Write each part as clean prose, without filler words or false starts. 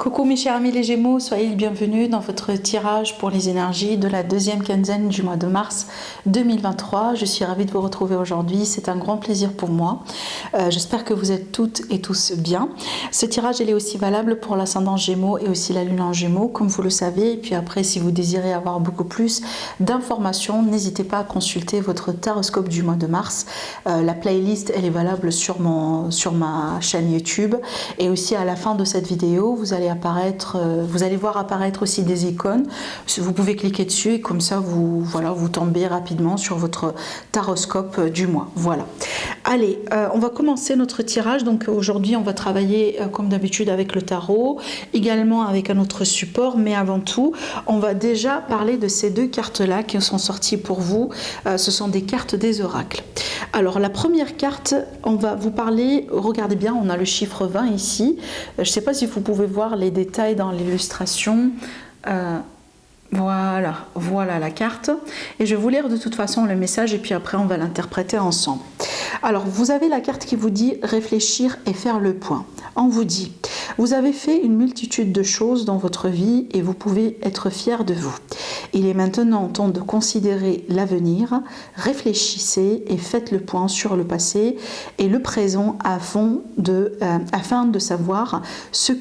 Coucou mes chers amis les Gémeaux, soyez les bienvenus dans votre tirage pour les énergies de la deuxième quinzaine du mois de mars 2023. Je suis ravie de vous retrouver aujourd'hui, c'est un grand plaisir pour moi. J'espère que vous êtes toutes et tous bien. Ce tirage il est aussi valable pour l'ascendant Gémeaux et aussi la lune en Gémeaux, comme vous le savez. Et puis après, si vous désirez avoir beaucoup plus d'informations, n'hésitez pas à consulter votre taroscope du mois de mars. La playlist elle est valable sur ma chaîne YouTube, et aussi à la fin de cette vidéo, vous allez voir apparaître aussi des icônes. Vous pouvez cliquer dessus et comme ça vous tombez rapidement sur votre taroscope du mois. Voilà. Allez, on va commencer notre tirage. Donc aujourd'hui on va travailler comme d'habitude avec le tarot, également avec un autre support, mais avant tout on va déjà parler de ces deux cartes là qui sont sorties pour vous. Ce sont des cartes des oracles. Alors la première carte, on va vous parler, regardez bien, on a le chiffre 20 ici. Je ne sais pas si vous pouvez voir les détails dans l'illustration. Voilà la carte. Et je vais vous lire de toute façon le message et puis après on va l'interpréter ensemble. Alors vous avez la carte qui vous dit réfléchir et faire le point. On vous dit, vous avez fait une multitude de choses dans votre vie et vous pouvez être fiers de vous. Il est maintenant temps de considérer l'avenir, réfléchissez et faites le point sur le passé et le présent afin de savoir ce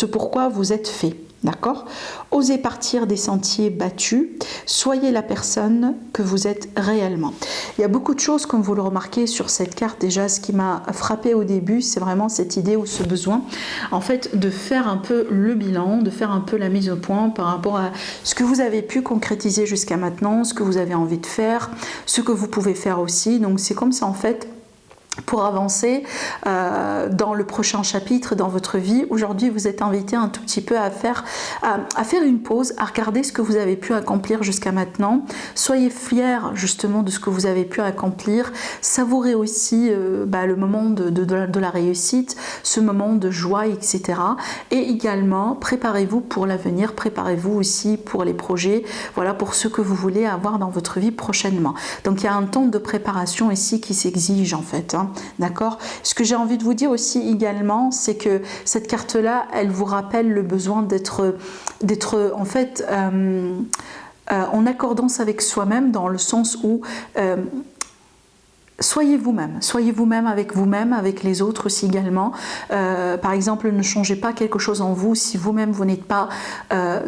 pourquoi vous êtes fait. D'accord ? Osez partir des sentiers battus, soyez la personne que vous êtes réellement. Il y a beaucoup de choses, comme vous le remarquez sur cette carte. Déjà, ce qui m'a frappé au début, c'est vraiment cette idée ou ce besoin, en fait, de faire un peu le bilan, de faire un peu la mise au point par rapport à ce que vous avez pu concrétiser jusqu'à maintenant, ce que vous avez envie de faire, ce que vous pouvez faire aussi. Donc, c'est comme ça, en fait, pour avancer dans le prochain chapitre dans votre vie. Aujourd'hui, vous êtes invité un tout petit peu à faire une pause, à regarder ce que vous avez pu accomplir jusqu'à maintenant. Soyez fiers justement de ce que vous avez pu accomplir. Savourez aussi le moment de la réussite, ce moment de joie, etc. Et également, préparez-vous pour l'avenir, préparez-vous aussi pour les projets, voilà, pour ce que vous voulez avoir dans votre vie prochainement. Donc, il y a un temps de préparation ici qui s'exige en fait. D'accord. Ce que j'ai envie de vous dire aussi également, c'est que cette carte-là, elle vous rappelle le besoin d'être en fait en accordance avec soi-même, dans le sens où soyez vous-même avec les autres aussi également. Par exemple, ne changez pas quelque chose en vous si vous-même vous n'êtes pas,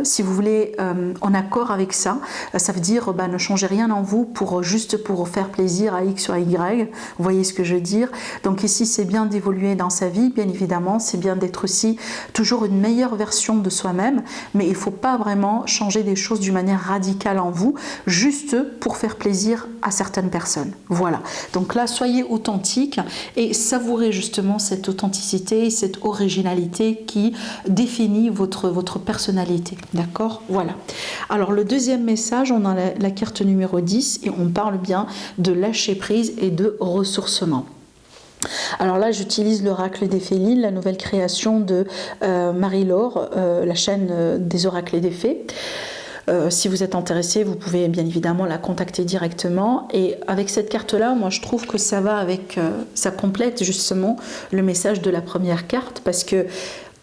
si vous voulez, en accord avec ça. Ça veut dire, ne changez rien en vous juste pour faire plaisir à X ou à Y. Vous voyez ce que je veux dire? Donc ici, c'est bien d'évoluer dans sa vie, bien évidemment. C'est bien d'être aussi toujours une meilleure version de soi-même, mais il ne faut pas vraiment changer des choses d'une manière radicale en vous, juste pour faire plaisir à certaines personnes. Voilà. Donc là, soyez authentique et savourez justement cette authenticité, cette originalité qui définit votre personnalité. D'accord ? Voilà. Alors le deuxième message, on a la carte numéro 10 et on parle bien de lâcher prise et de ressourcement. Alors là, j'utilise l'oracle des Félines, la nouvelle création de Marie-Laure, la chaîne des oracles et des fées. Si vous êtes intéressé, vous pouvez bien évidemment la contacter directement. Et avec cette carte-là, moi je trouve que ça va ça complète justement le message de la première carte, parce que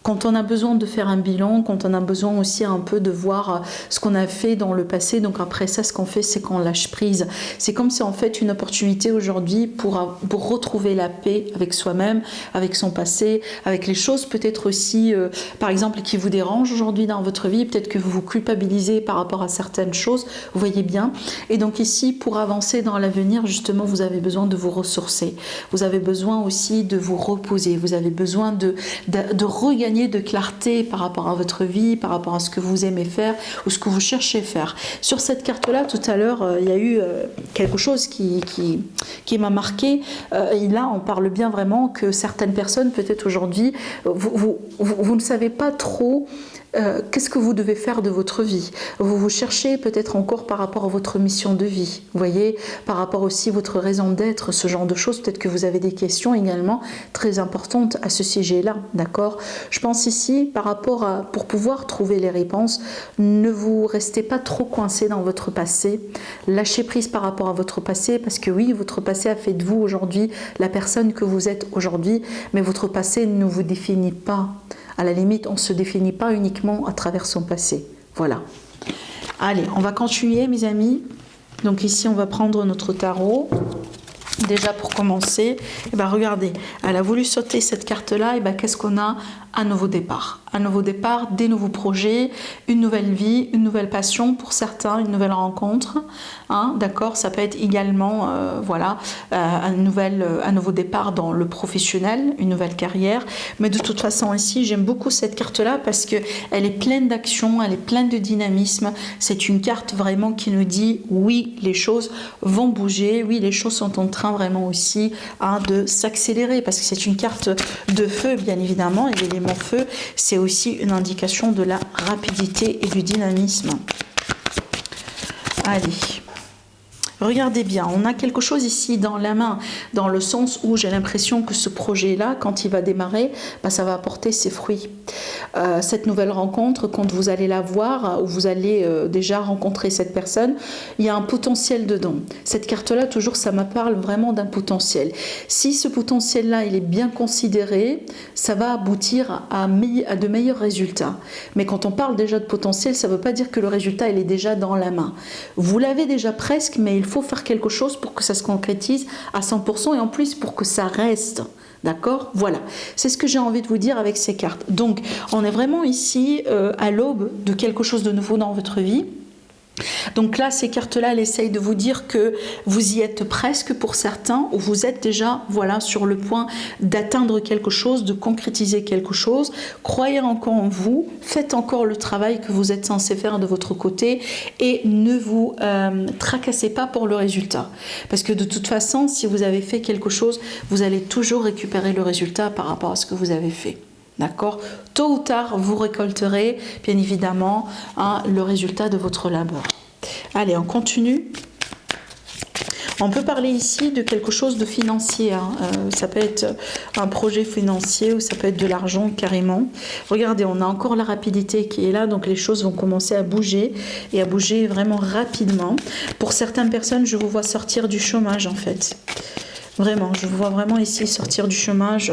quand on a besoin de faire un bilan, quand on a besoin aussi un peu de voir ce qu'on a fait dans le passé, donc après ça, ce qu'on fait, c'est qu'on lâche prise. C'est comme si en fait une opportunité aujourd'hui pour retrouver la paix avec soi-même, avec son passé, avec les choses peut-être aussi, par exemple, qui vous dérangent aujourd'hui dans votre vie. Peut-être que vous vous culpabilisez par rapport à certaines choses, vous voyez bien. Et donc ici, pour avancer dans l'avenir, justement, vous avez besoin de vous ressourcer. Vous avez besoin aussi de vous reposer. Vous avez besoin de regagner de clarté par rapport à votre vie, par rapport à ce que vous aimez faire ou ce que vous cherchez à faire. Sur cette carte-là, tout à l'heure, il y a eu quelque chose qui m'a marqué. Et là, on parle bien vraiment que certaines personnes, peut-être aujourd'hui, vous ne savez pas trop qu'est-ce que vous devez faire de votre vie. Vous cherchez peut-être encore par rapport à votre mission de vie, vous voyez, par rapport aussi à votre raison d'être, ce genre de choses. Peut-être que vous avez des questions également très importantes à ce sujet-là, d'accord? Je pense ici, par rapport pour pouvoir trouver les réponses, ne vous restez pas trop coincé dans votre passé, lâchez prise par rapport à votre passé, parce que oui, votre passé a fait de vous aujourd'hui la personne que vous êtes aujourd'hui, mais votre passé ne vous définit pas. À la limite, on ne se définit pas uniquement à travers son passé. Voilà. Allez, on va continuer, mes amis. Donc ici, on va prendre notre tarot. Déjà pour commencer, eh ben regardez, elle a voulu sauter cette carte-là, et ben qu'est-ce qu'on a? Un nouveau départ. Un nouveau départ, des nouveaux projets, une nouvelle vie, une nouvelle passion pour certains, une nouvelle rencontre. Hein, d'accord, ça peut être également voilà, un nouveau départ dans le professionnel, une nouvelle carrière. Mais de toute façon ici, j'aime beaucoup cette carte-là parce qu'elle est pleine d'action, elle est pleine de dynamisme. C'est une carte vraiment qui nous dit oui, les choses vont bouger, oui, les choses sont en train vraiment aussi de s'accélérer parce que c'est une carte de feu, bien évidemment, et l'élément feu, c'est aussi une indication de la rapidité et du dynamisme. Allez. Regardez bien, on a quelque chose ici dans la main, dans le sens où j'ai l'impression que ce projet-là, quand il va démarrer, ça va apporter ses fruits. Cette nouvelle rencontre, quand vous allez la voir, ou vous allez déjà rencontrer cette personne, il y a un potentiel dedans. Cette carte-là, toujours, ça me parle vraiment d'un potentiel. Si ce potentiel-là, il est bien considéré, ça va aboutir à de meilleurs résultats. Mais quand on parle déjà de potentiel, ça ne veut pas dire que le résultat, il est déjà dans la main. Vous l'avez déjà presque, mais il faut faire quelque chose pour que ça se concrétise à 100% et en plus pour que ça reste. D'accord? Voilà. C'est ce que j'ai envie de vous dire avec ces cartes. Donc, on est vraiment ici à l'aube de quelque chose de nouveau dans votre vie. Donc là, ces cartes-là, elles essayent de vous dire que vous y êtes presque pour certains, ou vous êtes déjà voilà, sur le point d'atteindre quelque chose, de concrétiser quelque chose. Croyez encore en vous, faites encore le travail que vous êtes censé faire de votre côté et ne vous tracassez pas pour le résultat. Parce que de toute façon, si vous avez fait quelque chose, vous allez toujours récupérer le résultat par rapport à ce que vous avez fait. D'accord? Tôt ou tard, vous récolterez, bien évidemment, le résultat de votre labeur. Allez, on continue. On peut parler ici de quelque chose de financier. Ça peut être un projet financier ou ça peut être de l'argent carrément. Regardez, on a encore la rapidité qui est là, donc les choses vont commencer à bouger et à bouger vraiment rapidement. Pour certaines personnes, je vous vois sortir du chômage en fait. Vraiment, je vous vois vraiment ici sortir du chômage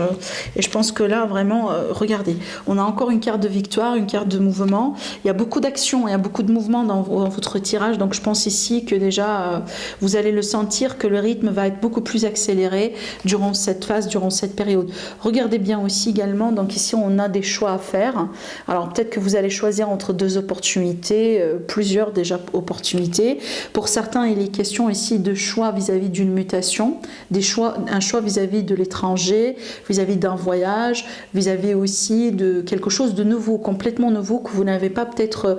et je pense que là vraiment, regardez, on a encore une carte de victoire, une carte de mouvement. Il y a beaucoup d'action, il y a beaucoup de mouvement dans votre tirage, donc je pense ici que déjà vous allez le sentir que le rythme va être beaucoup plus accéléré durant cette phase, durant cette période. Regardez bien aussi également, donc ici on a des choix à faire. Alors peut-être que vous allez choisir entre deux opportunités, plusieurs déjà opportunités. Pour certains, il est question ici de choix vis-à-vis d'une mutation, un choix vis-à-vis de l'étranger, vis-à-vis d'un voyage, vis-à-vis aussi de quelque chose de nouveau, complètement nouveau, que vous n'avez pas peut-être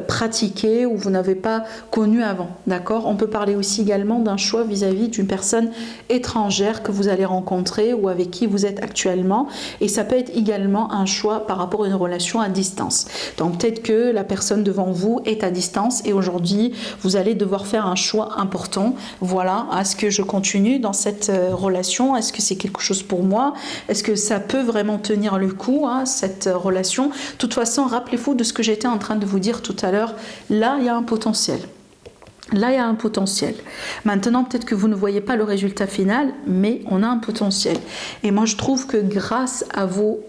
pratiqué ou vous n'avez pas connu avant. D'accord? On peut parler aussi également d'un choix vis-à-vis d'une personne étrangère que vous allez rencontrer ou avec qui vous êtes actuellement. Et ça peut être également un choix par rapport à une relation à distance. Donc peut-être que la personne devant vous est à distance et aujourd'hui, vous allez devoir faire un choix important. Voilà, est-ce que je continue dans cette relation? Est-ce que c'est quelque chose pour moi? Est-ce que ça peut vraiment tenir le coup, cette relation? De toute façon, rappelez-vous de ce que j'étais en train de vous dire tout à l'heure. Là, il y a un potentiel. Là, il y a un potentiel. Maintenant, peut-être que vous ne voyez pas le résultat final, mais on a un potentiel. Et moi, je trouve que grâce à vos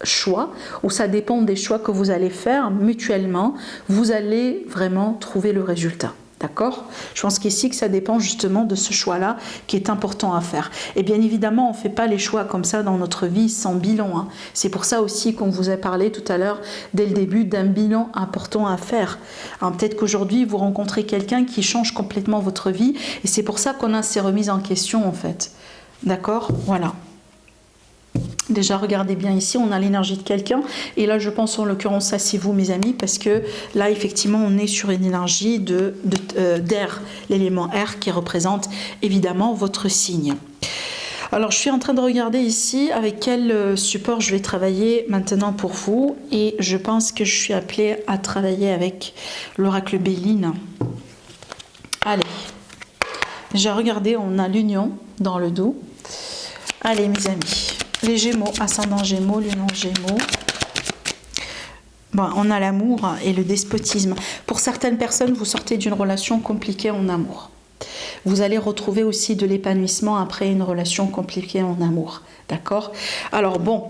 choix, ou ça dépend des choix que vous allez faire mutuellement, vous allez vraiment trouver le résultat. D'accord? Je pense qu'ici que ça dépend justement de ce choix-là qui est important à faire. Et bien évidemment, on ne fait pas les choix comme ça dans notre vie sans bilan. C'est pour ça aussi qu'on vous a parlé tout à l'heure, dès le début, d'un bilan important à faire. Peut-être qu'aujourd'hui, vous rencontrez quelqu'un qui change complètement votre vie et c'est pour ça qu'on a ces remises en question en fait. D'accord? Voilà. Déjà, regardez bien ici, on a l'énergie de quelqu'un. Et là, je pense en l'occurrence, ça c'est vous, mes amis, parce que là, effectivement, on est sur une énergie d'air, l'élément air qui représente évidemment votre signe. Alors, je suis en train de regarder ici avec quel support je vais travailler maintenant pour vous. Et je pense que je suis appelée à travailler avec l'oracle Béline. Allez, j'ai regardé, on a l'union dans le dos. Allez, mes amis. Les Gémeaux, ascendant Gémeaux, lune en Gémeaux. Bon, on a l'amour et le despotisme. Pour certaines personnes, vous sortez d'une relation compliquée en amour. Vous allez retrouver aussi de l'épanouissement après une relation compliquée en amour. D'accord? Alors bon,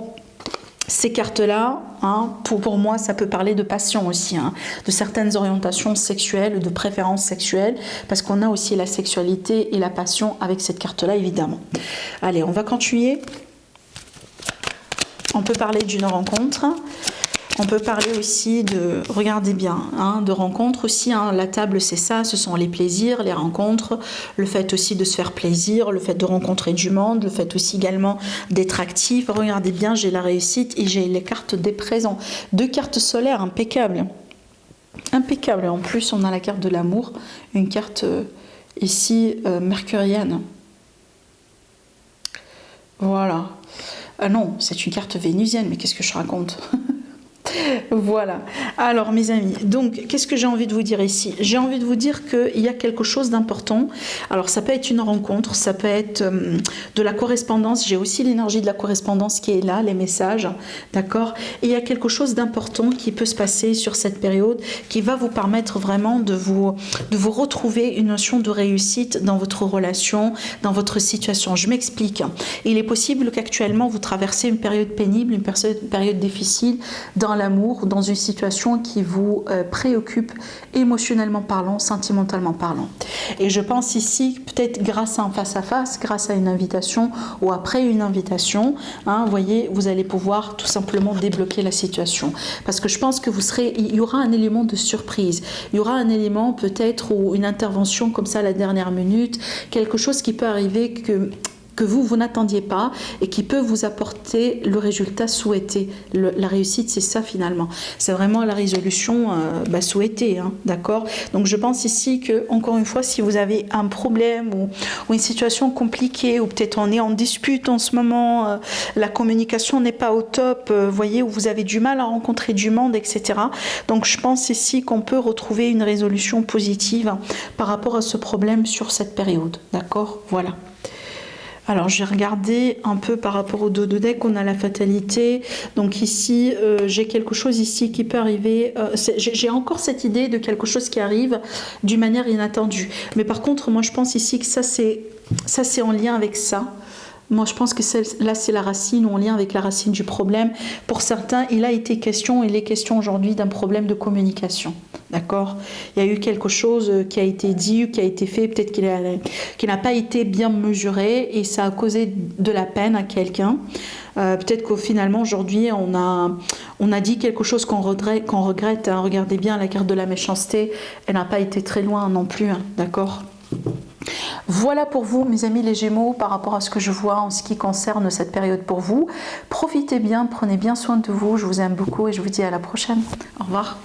ces cartes-là, hein, pour moi, ça peut parler de passion aussi, hein, de certaines orientations sexuelles, de préférences sexuelles, parce qu'on a aussi la sexualité et la passion avec cette carte-là, évidemment. Allez, on va continuer. On peut parler d'une rencontre. On peut parler aussi de, regardez bien, hein, de rencontres aussi. Hein, la table, c'est ça, ce sont les plaisirs, les rencontres, le fait aussi de se faire plaisir, le fait de rencontrer du monde, le fait aussi également d'être actif. Regardez bien, j'ai la réussite et j'ai les cartes des présents. 2 cartes solaires impeccables. Impeccable. En plus, on a la carte de l'amour, une carte ici mercurienne. Voilà. Ah non, c'est une carte vénusienne, mais qu'est-ce que je raconte? Voilà. Alors mes amis, donc qu'est-ce que j'ai envie de vous dire ici? J'ai envie de vous dire qu'il y a quelque chose d'important. Alors ça peut être une rencontre, ça peut être de la correspondance. J'ai aussi l'énergie de la correspondance qui est là, les messages, d'accord? Et il y a quelque chose d'important qui peut se passer sur cette période qui va vous permettre vraiment de vous retrouver une notion de réussite dans votre relation, dans votre situation. Je m'explique. Il est possible qu'actuellement vous traversez une période pénible, une période difficile dans l'amour, dans une situation qui vous préoccupe émotionnellement parlant, sentimentalement parlant. Et je pense ici, peut-être grâce à un face-à-face, grâce à une invitation ou après une invitation, hein, vous voyez, vous allez pouvoir tout simplement débloquer la situation. Parce que je pense que il y aura un élément de surprise, il y aura un élément peut-être ou une intervention comme ça à la dernière minute, quelque chose qui peut arriver que vous n'attendiez pas et qui peut vous apporter le résultat souhaité. La réussite, c'est ça finalement. C'est vraiment la résolution souhaitée, hein, d'accord? Donc je pense ici que, encore une fois, si vous avez un problème ou une situation compliquée, ou peut-être on est en dispute en ce moment, la communication n'est pas au top, voyez, où vous avez du mal à rencontrer du monde, etc. Donc je pense ici qu'on peut retrouver une résolution positive par rapport à ce problème sur cette période, d'accord? Voilà. Alors j'ai regardé un peu par rapport aux 2 decks, on a la fatalité, donc ici j'ai quelque chose ici qui peut arriver, j'ai encore cette idée de quelque chose qui arrive d'une manière inattendue, mais par contre moi je pense ici que ça c'est en lien avec ça. Moi, je pense que là, c'est la racine, ou en lien avec la racine du problème. Pour certains, il est question aujourd'hui d'un problème de communication. D'accord? Il y a eu quelque chose qui a été dit, qui a été fait, peut-être qu'il n'a pas été bien mesuré, et ça a causé de la peine à quelqu'un. Peut-être qu'au finalement, aujourd'hui, on a dit quelque chose qu'on regrette. Hein. Regardez bien, la carte de la méchanceté, elle n'a pas été très loin non plus. Hein. D'accord? Voilà pour vous, mes amis les Gémeaux, par rapport à ce que je vois en ce qui concerne cette période pour vous. Profitez bien, prenez bien soin de vous. Je vous aime beaucoup et je vous dis à la prochaine. Au revoir.